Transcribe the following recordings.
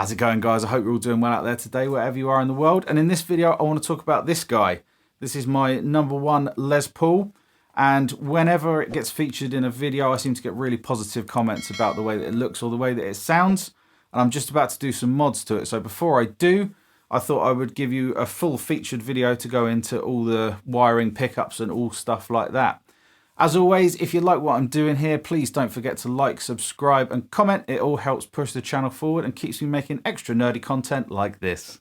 How's it going, guys? I hope you're all doing well out there today, wherever you are in the world. And in this video, I want to talk about this guy. This is my #1 Les Paul. And whenever it gets featured in a video, I seem to get really positive comments about the way that it looks or the way that it sounds. And I'm just about to do some mods to it. So before I do, I thought I would give you a full featured video to go into all the wiring, pickups and all stuff like that. As always, if you like what I'm doing here, please don't forget to like, subscribe and comment. It all helps push the channel forward and keeps me making extra nerdy content like this.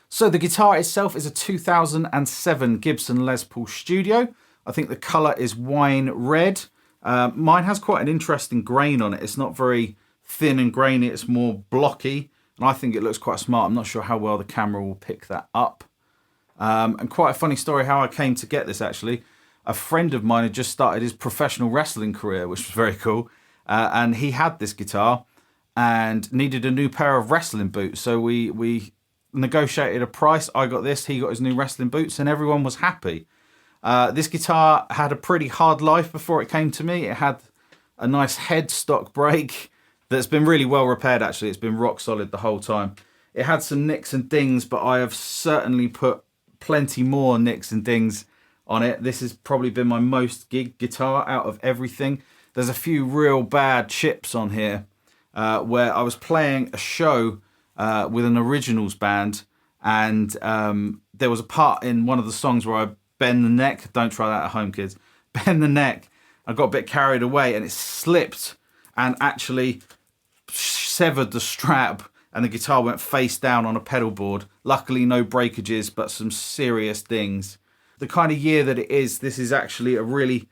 So the guitar itself is a 2007 Gibson Les Paul Studio. I think the colour is wine red. Mine has quite an interesting grain on it. It's not very thin and grainy, it's more blocky. And I think it looks quite smart. I'm not sure how well the camera will pick that up. And quite a funny story how I came to get this actually. A friend of mine had just started his professional wrestling career, which was very cool. And he had this guitar and needed a new pair of wrestling boots. So we negotiated a price. I got this, he got his new wrestling boots, and everyone was happy. This guitar had a pretty hard life before it came to me. It had a nice headstock break that's been really well repaired actually. It's been rock solid the whole time. It had some nicks and dings, but I have certainly put plenty more nicks and dings on it. This has probably been my most gig guitar out of everything. There's a few real bad chips on here where I was playing a show with an originals band, and there was a part in one of the songs where I bend the neck. Don't try that at home, kids. Bend the neck. I got a bit carried away and it slipped and actually severed the strap, and the guitar went face down on a pedal board. Luckily no breakages, but some serious dings. The kind of year that it is, this is actually a really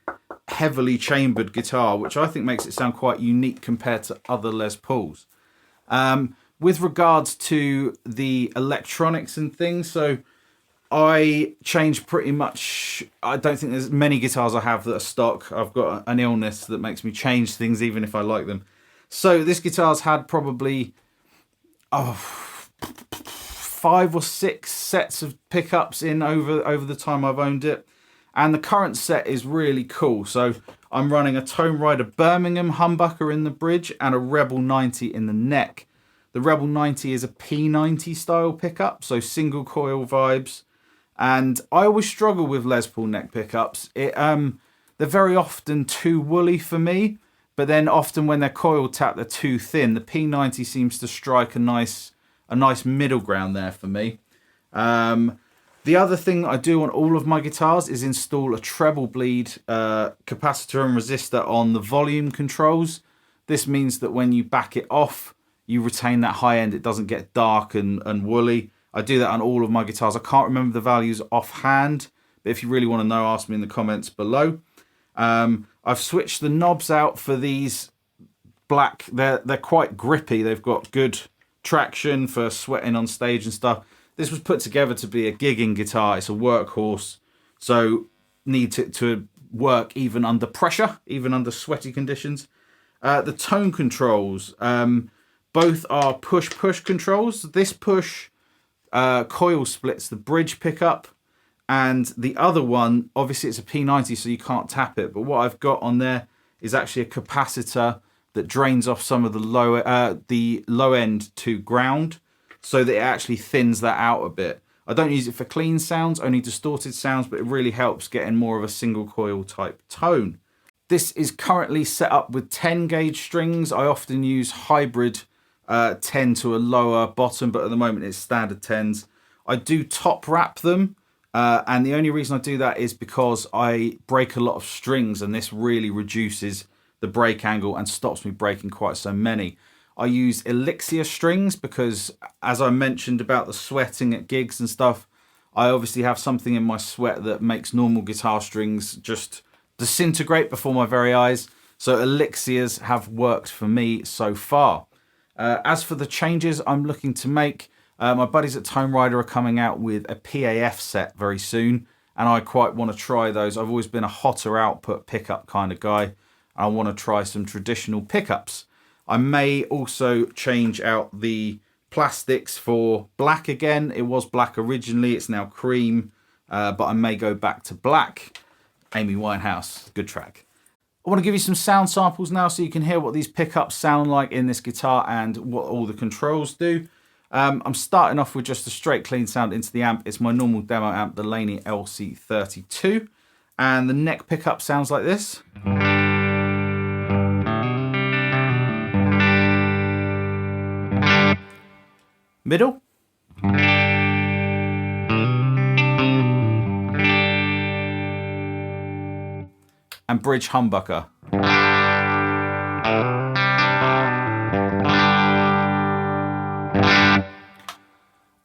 heavily chambered guitar, which I think makes it sound quite unique compared to other Les Pauls. With regards to the electronics and things, so I change pretty much. I don't think there's many guitars I have that are stock. I've got an illness that makes me change things even if I like them. So this guitar's had probably 5 or 6 sets of pickups in over the time I've owned it, and the current set is really cool. So I'm running a Tonerider Birmingham humbucker in the bridge and a Rebel 90 in the neck. The Rebel 90 is a P90 style pickup, so single coil vibes. And I always struggle with Les Paul neck pickups. They're very often too woolly for me, but then often when they're coil tapped, they're too thin. The P90 seems to strike a nice middle ground there for me. The other thing I do on all of my guitars is install a treble bleed capacitor and resistor on the volume controls. This means that when you back it off, you retain that high end. It doesn't get dark and woolly. I do that on all of my guitars. I can't remember the values offhand, but if you really want to know, ask me in the comments below. I've switched the knobs out for these black. They're quite grippy. They've got good traction for sweating on stage and stuff. This was put together to be a gigging guitar. It's a workhorse, so needs it to work even under pressure, even under sweaty conditions. The tone controls, both are push controls. This push coil splits the bridge pickup, and the other one, obviously it's a P90 so you can't tap it, but what I've got on there is actually a capacitor that drains off some of the low end to ground, so that it actually thins that out a bit. I don't use it for clean sounds, only distorted sounds, but it really helps getting more of a single coil type tone. This is currently set up with 10 gauge strings. I often use hybrid 10 to a lower bottom, but at the moment it's standard 10s. I do top wrap them, and the only reason I do that is because I break a lot of strings, and this really reduces the break angle and stops me breaking quite so many. I use elixir strings because, as I mentioned about the sweating at gigs and stuff, I obviously have something in my sweat that makes normal guitar strings just disintegrate before my very eyes. So elixirs have worked for me so far. As for the changes I'm looking to make, my buddies at Tonerider are coming out with a PAF set very soon, and I quite want to try those. I've always been a hotter output pickup kind of guy. I want to try some traditional pickups. I may also change out the plastics for black again. It was black originally, it's now cream, but I may go back to black. Amy Winehouse, good track. I want to give you some sound samples now so you can hear what these pickups sound like in this guitar and what all the controls do. I'm starting off with just a straight clean sound into the amp. It's my normal demo amp, the Laney LC32. And the neck pickup sounds like this. Middle. And bridge humbucker.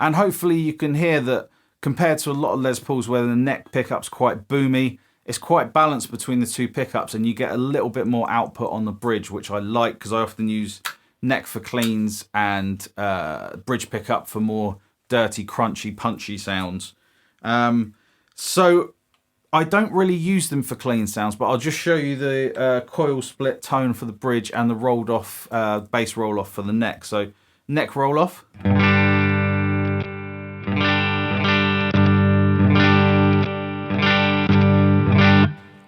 And hopefully you can hear that compared to a lot of Les Pauls where the neck pickup's quite boomy, it's quite balanced between the two pickups and you get a little bit more output on the bridge, which I like because I often use neck for cleans and bridge pickup for more dirty, crunchy, punchy sounds. So I don't really use them for clean sounds, but I'll just show you the coil split tone for the bridge and the rolled off bass roll off for the neck. So neck roll off.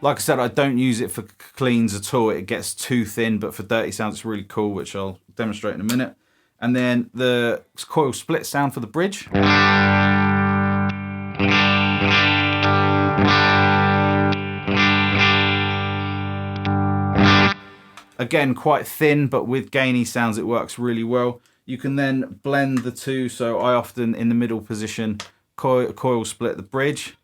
Like I said, I don't use it for cleans at all. It gets too thin, but for dirty sounds, it's really cool, which I'll demonstrate in a minute. And then the coil split sound for the bridge. Again, quite thin, but with gainy sounds, it works really well. You can then blend the two. So I often, in the middle position, coil split the bridge.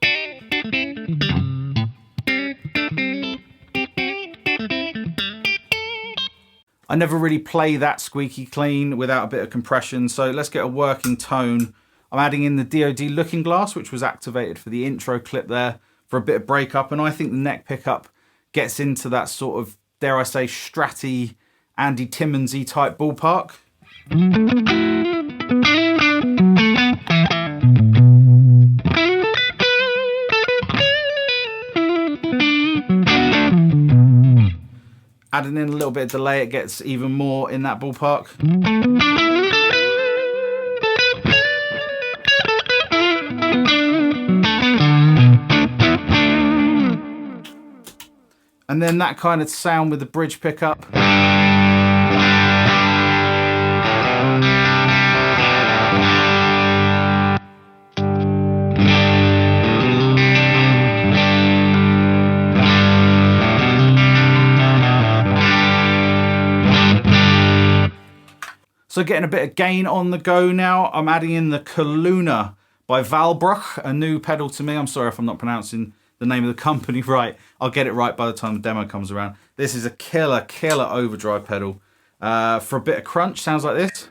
I never really play that squeaky clean without a bit of compression, so let's get a working tone. I'm adding in the DoD Looking Glass, which was activated for the intro clip there for a bit of breakup, and I think the neck pickup gets into that sort of, dare I say, Stratty, Andy Timmonsy type ballpark. Adding in a little bit of delay, it gets even more in that ballpark. And then that kind of sound with the bridge pickup. So getting a bit of gain on the go now. I'm adding in the Kaluna by Valbruch, a new pedal to me. I'm sorry if I'm not pronouncing the name of the company right. I'll get it right by the time the demo comes around. This is a killer overdrive pedal. For a bit of crunch, sounds like this.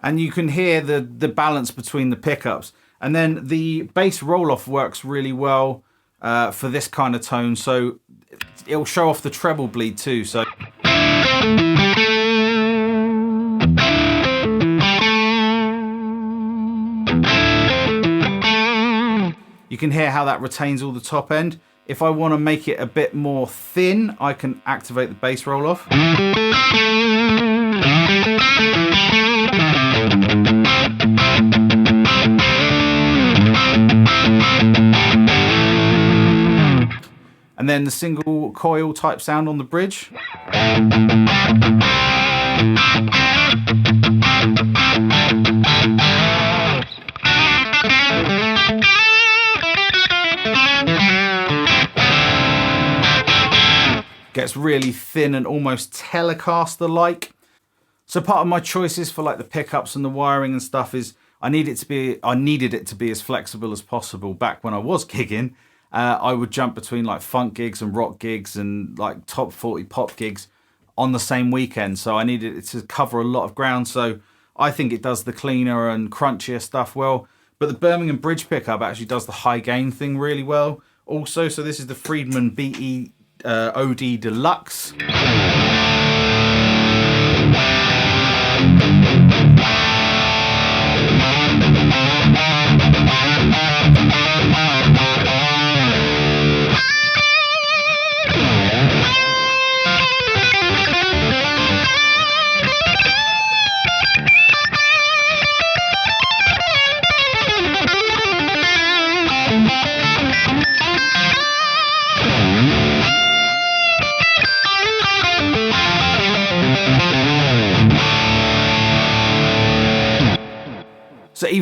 And you can hear the balance between the pickups. And then the bass roll-off works really well for this kind of tone. So it'll show off the treble bleed too. So you can hear how that retains all the top end. If I want to make it a bit more thin, I can activate the bass roll-off. And then the single coil type sound on the bridge. Gets really thin and almost Telecaster-like. So part of my choices for like the pickups and the wiring and stuff is I needed it to be as flexible as possible. Back when I was gigging, I would jump between like funk gigs and rock gigs and like top 40 pop gigs on the same weekend. So I needed it to cover a lot of ground. So I think it does the cleaner and crunchier stuff well. But the Birmingham bridge pickup actually does the high gain thing really well also. So this is the Friedman BE OD Deluxe.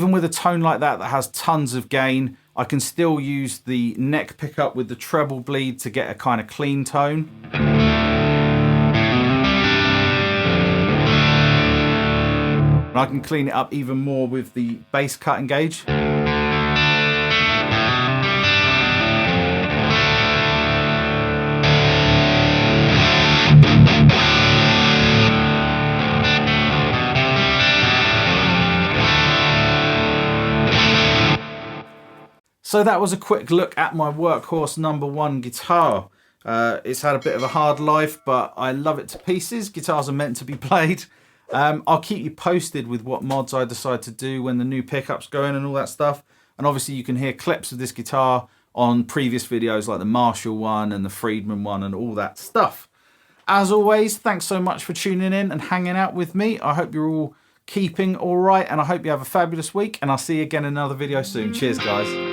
even with a tone like that has tons of gain, I can still use the neck pickup with the treble bleed to get a kind of clean tone. And I can clean it up even more with the bass cutting gauge. So that was a quick look at my workhorse #1 guitar. It's had a bit of a hard life, but I love it to pieces. Guitars are meant to be played. I'll keep you posted with what mods I decide to do when the new pickups go in and all that stuff. And obviously you can hear clips of this guitar on previous videos like the Marshall one and the Friedman one and all that stuff. As always, thanks so much for tuning in and hanging out with me. I hope you're all keeping all right, and I hope you have a fabulous week, and I'll see you again in another video soon. Cheers, guys.